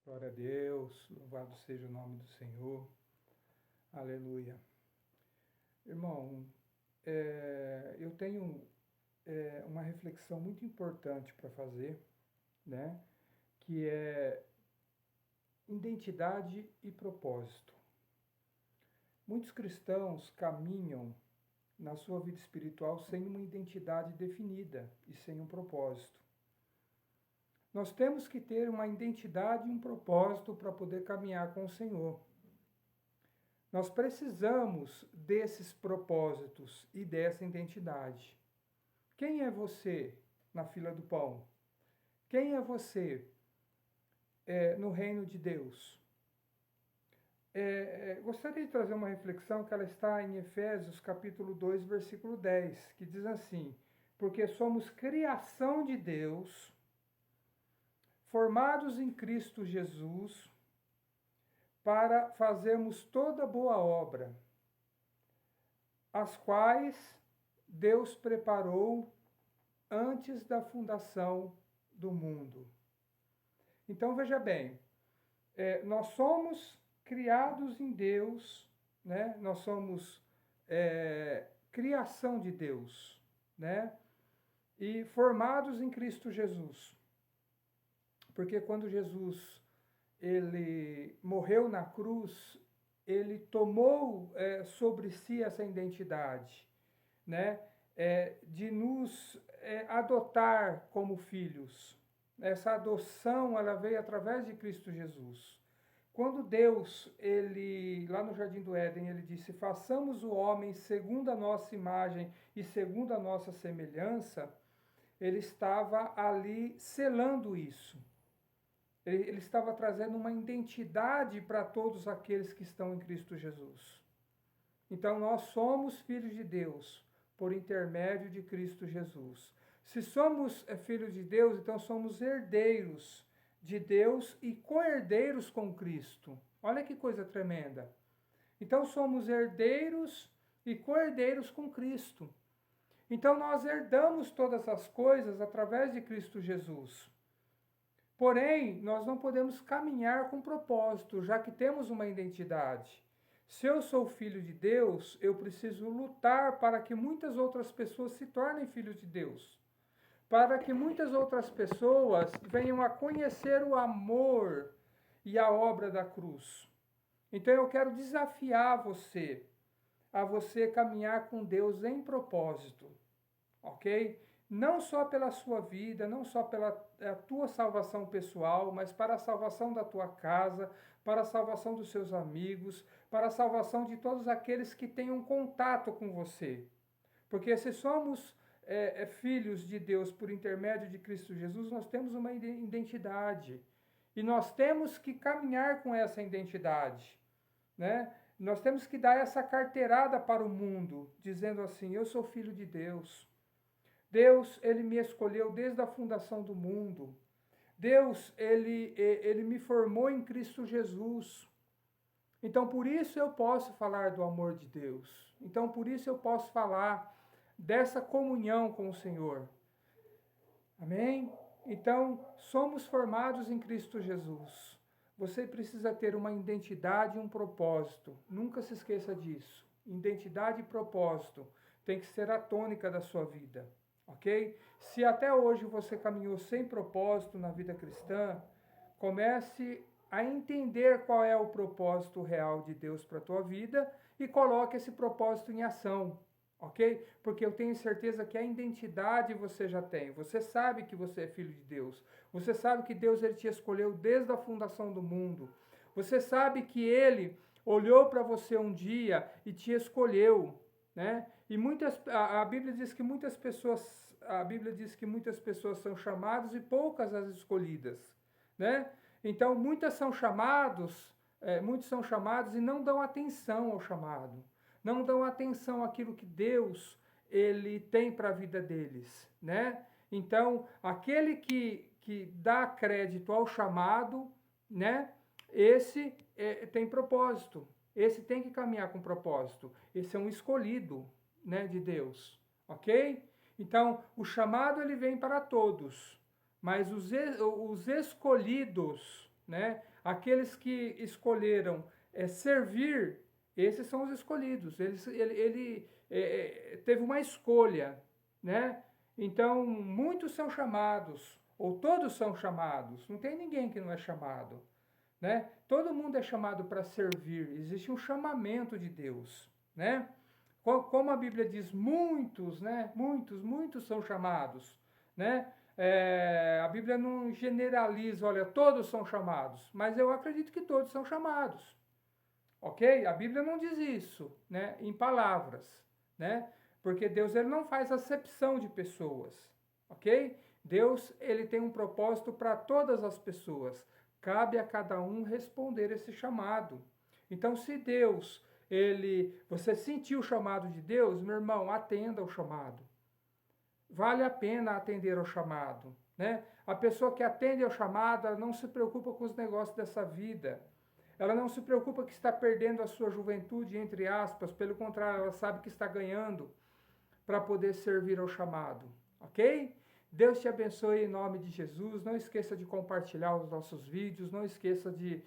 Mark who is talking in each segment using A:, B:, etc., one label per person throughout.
A: Glória a Deus, louvado seja o nome do Senhor, aleluia. Irmão, eu tenho uma reflexão muito importante para fazer, né? Que é identidade e propósito. Muitos cristãos caminham na sua vida espiritual sem uma identidade definida e sem um propósito. Nós temos que ter uma identidade e um propósito para poder caminhar com o Senhor. Nós precisamos desses propósitos e dessa identidade. Quem é você na fila do pão? Quem é você no reino de Deus? Gostaria de trazer uma reflexão que ela está em Efésios capítulo 2, versículo 10, que diz assim: porque somos criação de Deus, formados em Cristo Jesus, para fazermos toda boa obra, as quais Deus preparou antes da fundação do mundo. Então veja bem, nós somos criados em Deus, né? Nós somos criação de Deus, né? E formados em Cristo Jesus. Porque quando Jesus ele morreu na cruz, ele tomou sobre si essa identidade, né? De nos adotar como filhos. Essa adoção ela veio através de Cristo Jesus. Quando Deus, lá no Jardim do Éden, ele disse: façamos o homem segundo a nossa imagem e segundo a nossa semelhança, ele estava ali selando isso. Ele estava trazendo uma identidade para todos aqueles que estão em Cristo Jesus. Então nós somos filhos de Deus por intermédio de Cristo Jesus. Se somos filhos de Deus, então somos herdeiros de Deus e co-herdeiros com Cristo. Olha que coisa tremenda. Então somos herdeiros e co-herdeiros com Cristo. Então nós herdamos todas as coisas através de Cristo Jesus. Porém, nós não podemos caminhar com propósito, já que temos uma identidade. Se eu sou filho de Deus, eu preciso lutar para que muitas outras pessoas se tornem filhos de Deus. Para que muitas outras pessoas venham a conhecer o amor e a obra da cruz. Então eu quero desafiar você, a você caminhar com Deus em propósito, ok? Não só pela sua vida, não só pela tua salvação pessoal, mas para a salvação da tua casa, para a salvação dos seus amigos, para a salvação de todos aqueles que tenham contato com você. Porque se somos filhos de Deus por intermédio de Cristo Jesus, nós temos uma identidade. E nós temos que caminhar com essa identidade, né? Nós temos que dar essa carteirada para o mundo, dizendo assim: eu sou filho de Deus. Deus, ele me escolheu desde a fundação do mundo. Deus, ele me formou em Cristo Jesus. Então, por isso eu posso falar do amor de Deus. Então, por isso eu posso falar dessa comunhão com o Senhor. Amém? Então, somos formados em Cristo Jesus. Você precisa ter uma identidade e um propósito. Nunca se esqueça disso. Identidade e propósito tem que ser a tônica da sua vida. Ok? Se até hoje você caminhou sem propósito na vida cristã, comece a entender qual é o propósito real de Deus para a tua vida e coloque esse propósito em ação, ok? Porque eu tenho certeza que a identidade você já tem. Você sabe que você é filho de Deus. Você sabe que Deus ele te escolheu desde a fundação do mundo. Você sabe que Ele olhou para você um dia e te escolheu, né? E a Bíblia diz que muitas pessoas são chamadas e poucas as escolhidas, né? Então muitos são chamados e não dão atenção ao chamado, não dão atenção àquilo que Deus ele tem para a vida deles, né? Então aquele que dá crédito ao chamado, né? Esse tem propósito. Esse tem que caminhar com propósito. Esse é um escolhido, né, de Deus, ok? Então, o chamado ele vem para todos, mas os escolhidos, né, Aqueles que escolheram servir, esses são os escolhidos. Ele teve uma escolha, né? Então, muitos são chamados, ou todos são chamados. Não tem ninguém que não é chamado, né? Todo mundo é chamado para servir. Existe um chamamento de Deus, né? Como a Bíblia diz, muitos, né? Muitos são chamados, né? A Bíblia não generaliza, olha, todos são chamados, mas eu acredito que todos são chamados, ok? A Bíblia não diz isso, né? Em palavras, né? Porque Deus ele não faz acepção de pessoas, ok? Deus ele tem um propósito para todas as pessoas. Cabe a cada um responder esse chamado. Então, se Deus você sentiu o chamado de Deus, meu irmão, atenda ao chamado. Vale a pena atender ao chamado, né? A pessoa que atende ao chamado, ela não se preocupa com os negócios dessa vida. Ela não se preocupa que está perdendo a sua juventude, entre aspas. Pelo contrário, ela sabe que está ganhando para poder servir ao chamado, ok? Deus te abençoe em nome de Jesus. Não esqueça de compartilhar os nossos vídeos. Não esqueça de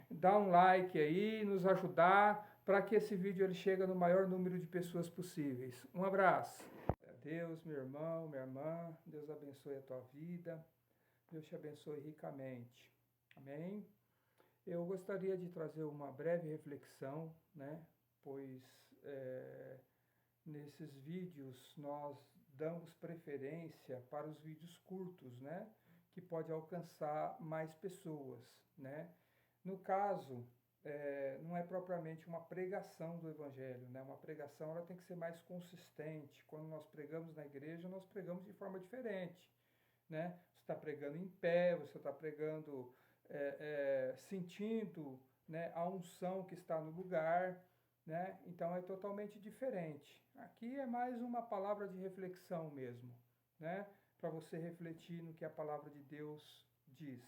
A: dar um like aí, nos ajudar para que esse vídeo ele chegue no maior número de pessoas possíveis. Um abraço. Deus, meu irmão, minha irmã, Deus abençoe a tua vida, Deus te abençoe ricamente. Amém? Eu gostaria de trazer uma breve reflexão, né? Pois nesses vídeos nós damos preferência para os vídeos curtos, né? Que pode alcançar mais pessoas, né? No caso, não é propriamente uma pregação do Evangelho, né? Uma pregação ela tem que ser mais consistente. Quando nós pregamos na igreja, nós pregamos de forma diferente, né? Você está pregando em pé, você está pregando sentindo, né, a unção que está no lugar, né? Então é totalmente diferente. Aqui é mais uma palavra de reflexão mesmo, né? Para você refletir no que a palavra de Deus diz.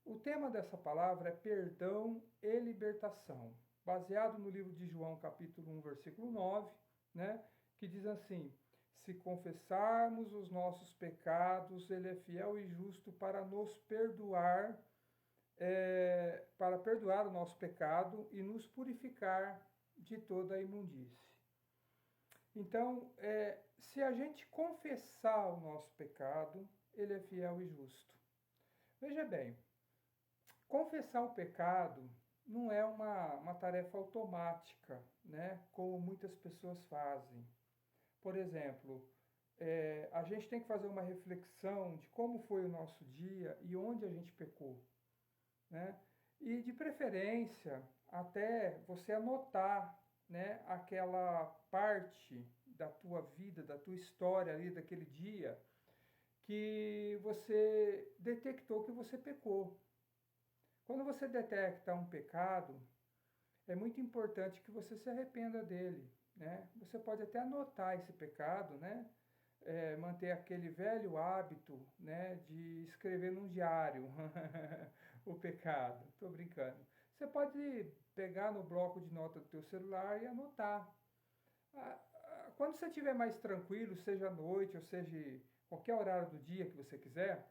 A: O tema dessa palavra é perdão e libertação, baseado no livro de João, capítulo 1, versículo 9, né, que diz assim: se confessarmos os nossos pecados, ele é fiel e justo para nos perdoar, para perdoar o nosso pecado e nos purificar de toda a imundície. Então, se a gente confessar o nosso pecado, ele é fiel e justo. Veja bem, confessar o pecado não é uma tarefa automática, né? Como muitas pessoas fazem. Por exemplo, a gente tem que fazer uma reflexão de como foi o nosso dia e onde a gente pecou, né? E de preferência, até você anotar, né, aquela parte da tua vida, da tua história ali, daquele dia, que você detectou que você pecou. Quando você detecta um pecado, é muito importante que você se arrependa dele, né? Você pode até anotar esse pecado, né? Manter aquele velho hábito, né, de escrever num diário o pecado. Estou brincando. Você pode pegar no bloco de nota do teu celular e anotar. Quando você estiver mais tranquilo, seja à noite ou seja qualquer horário do dia que você quiser,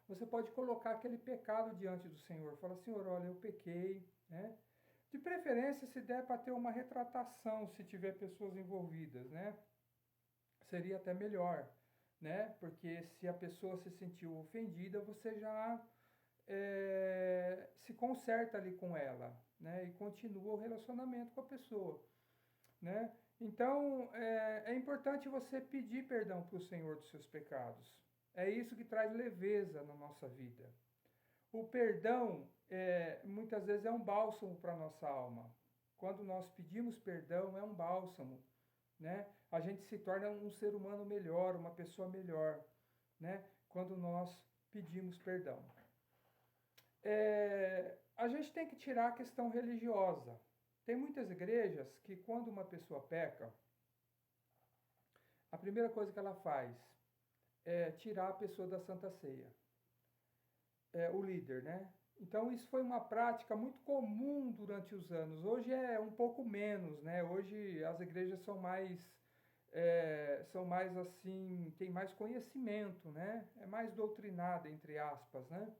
A: você pode colocar aquele pecado diante do Senhor. Fala, Senhor, olha, eu pequei, né? De preferência, se der para ter uma retratação, se tiver pessoas envolvidas, né? Seria até melhor, né? Porque se a pessoa se sentiu ofendida, você já se conserta ali com ela, né? E continua o relacionamento com a pessoa, né? Então, é importante você pedir perdão para o Senhor dos seus pecados. É isso que traz leveza na nossa vida. O perdão, muitas vezes, é um bálsamo para a nossa alma. Quando nós pedimos perdão, é um bálsamo, né? A gente se torna um ser humano melhor, uma pessoa melhor, né? Quando nós pedimos perdão. A gente tem que tirar a questão religiosa. Tem muitas igrejas que, quando uma pessoa peca, a primeira coisa que ela faz é tirar a pessoa da Santa Ceia. O líder, né? Então isso foi uma prática muito comum durante os anos. Hoje é um pouco menos, né? Hoje as igrejas são mais assim, tem mais conhecimento, né? É mais doutrinada, entre aspas, né?